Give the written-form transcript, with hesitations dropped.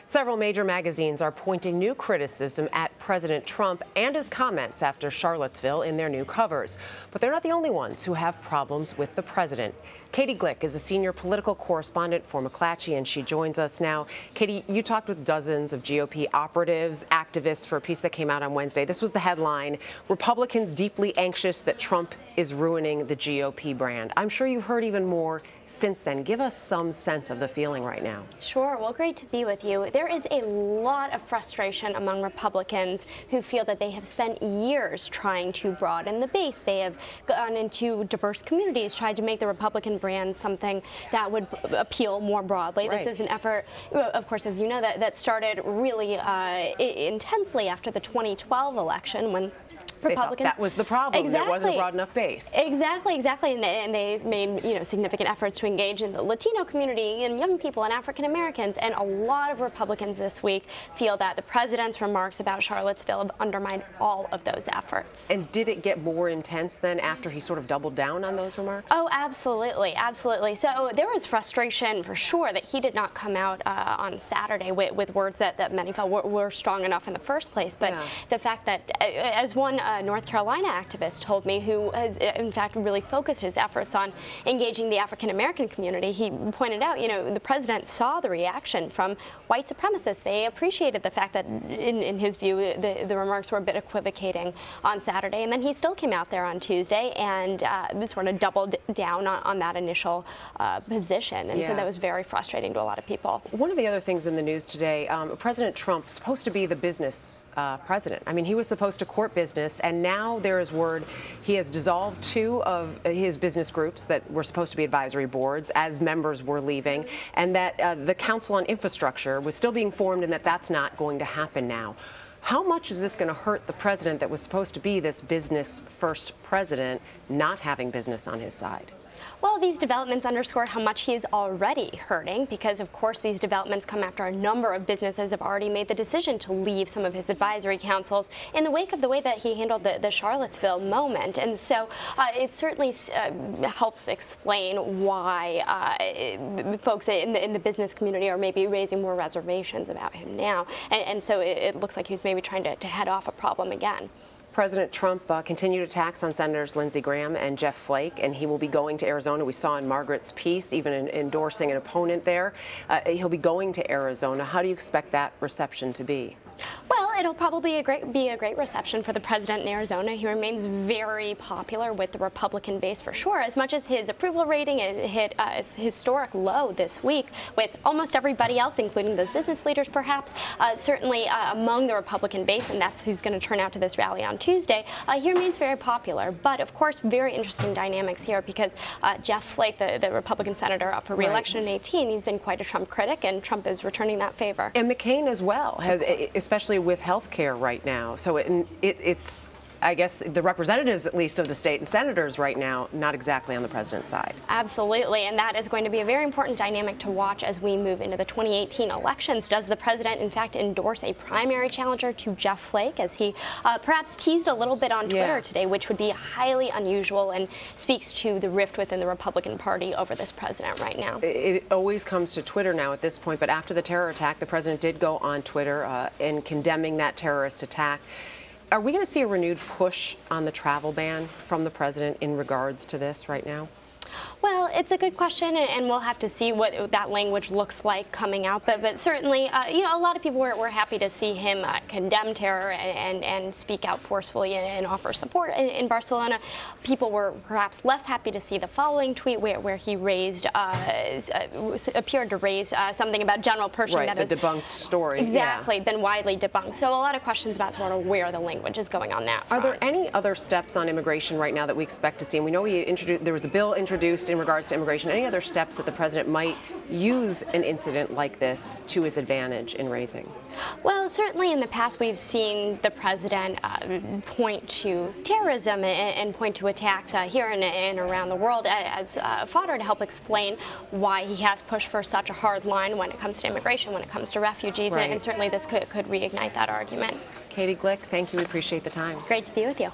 Several major magazines are pointing new criticism at President Trump and his comments after Charlottesville in their new covers. But they're not the only ones who have problems with the president. Katie Glick is a senior political correspondent for McClatchy, and she joins us now. Katie, you talked with dozens of GOP operatives, activists for a piece that came out on Wednesday. This was the headline: Republicans deeply anxious that Trump is ruining the GOP brand. I'm sure you've heard even more since then. Give us some sense of the feeling right now. Sure. Well, great to be with you. There is a lot of frustration among Republicans who feel that they have spent years trying to broaden the base. They have gone into diverse communities, tried to make the Republican brand something that would appeal more broadly. Right. This is an effort, of course, as you know, that started really intensely after the 2012 election, when Republicans, that was the problem. Exactly. There wasn't a broad enough base. Exactly. And they made significant efforts to engage in the Latino community and young people and African Americans. And a lot of Republicans this week feel that the president's remarks about Charlottesville have undermined all of those efforts. And did it get more intense then after he sort of doubled down on those remarks? Oh, absolutely, absolutely. So there was frustration for sure that he did not come out on Saturday with words that many felt were strong enough in the first place. But the fact that, as one North Carolina activist told me, who has in fact really focused his efforts on engaging the African American community, he pointed out, the president saw the reaction from white supremacists. They appreciated the fact that, in his view, the remarks were a bit equivocating on Saturday, and then he still came out there on Tuesday and sort of doubled down on that initial position, and so that was very frustrating to a lot of people. One of the other things in the news today, President Trump is supposed to be the business president. I mean, he was supposed to court business, and now there is word he has dissolved two of his business groups that were supposed to be advisory boards as members were leaving, and that the Council on Infrastructure was still being formed, and that's not going to happen now. How much is this going to hurt the president that was supposed to be this business-first president not having business on his side? Well, these developments underscore how much he is already hurting, because, of course, these developments come after a number of businesses have already made the decision to leave some of his advisory councils in the wake of the way that he handled the Charlottesville moment. And so it certainly helps explain why folks in the business community are maybe raising more reservations about him now. And so it looks like he's maybe trying to head off a problem again. President Trump continued attacks on Senators Lindsey Graham and Jeff Flake, and he will be going to Arizona. We saw in Margaret's piece, even endorsing an opponent there. He'll be going to Arizona. How do you expect that reception to be? Well, it'll probably be a great reception for the president in Arizona. He remains very popular with the Republican base for sure, as much as his approval rating hit a historic low this week with almost everybody else, including those business leaders perhaps, certainly among the Republican base, and that's who's going to turn out to this rally on Tuesday. He remains very popular, but of course very interesting dynamics here, because Jeff Flake, the Republican senator up for re-election in 2018, he's been quite a Trump critic, and Trump is returning that favor. And McCain as well, especially with health care right now. So it's, I guess, the representatives, at least, of the state and senators right now, not exactly on the president's side. Absolutely, and that is going to be a very important dynamic to watch as we move into the 2018 elections. Does the president, in fact, endorse a primary challenger to Jeff Flake, as he perhaps teased a little bit on Twitter today, which would be highly unusual and speaks to the rift within the Republican Party over this president right now? It always comes to Twitter now at this point, but after the terror attack, the president did go on Twitter in condemning that terrorist attack. Are we going to see a renewed push on the travel ban from the president in regards to this right now? Well, it's a good question, and we'll have to see what that language looks like coming out. But certainly, a lot of people were happy to see him condemn terror and speak out forcefully and offer support in Barcelona. People were perhaps less happy to see the following tweet where he appeared to raise something about General Pershing. Right, that the debunked story. Exactly, been widely debunked. So a lot of questions about sort of where the language is going on that front. Are there any other steps on immigration right now that we expect to see? And we know there was a bill introduced in regards to immigration. Any other steps that the president might use an incident like this to his advantage in raising? Well, certainly in the past we've seen the president point to terrorism and point to attacks here and around the world as fodder to help explain why he has pushed for such a hard line when it comes to immigration, when it comes to refugees, and certainly this could reignite that argument. Katie Glick, thank you. We appreciate the time. Great to be with you.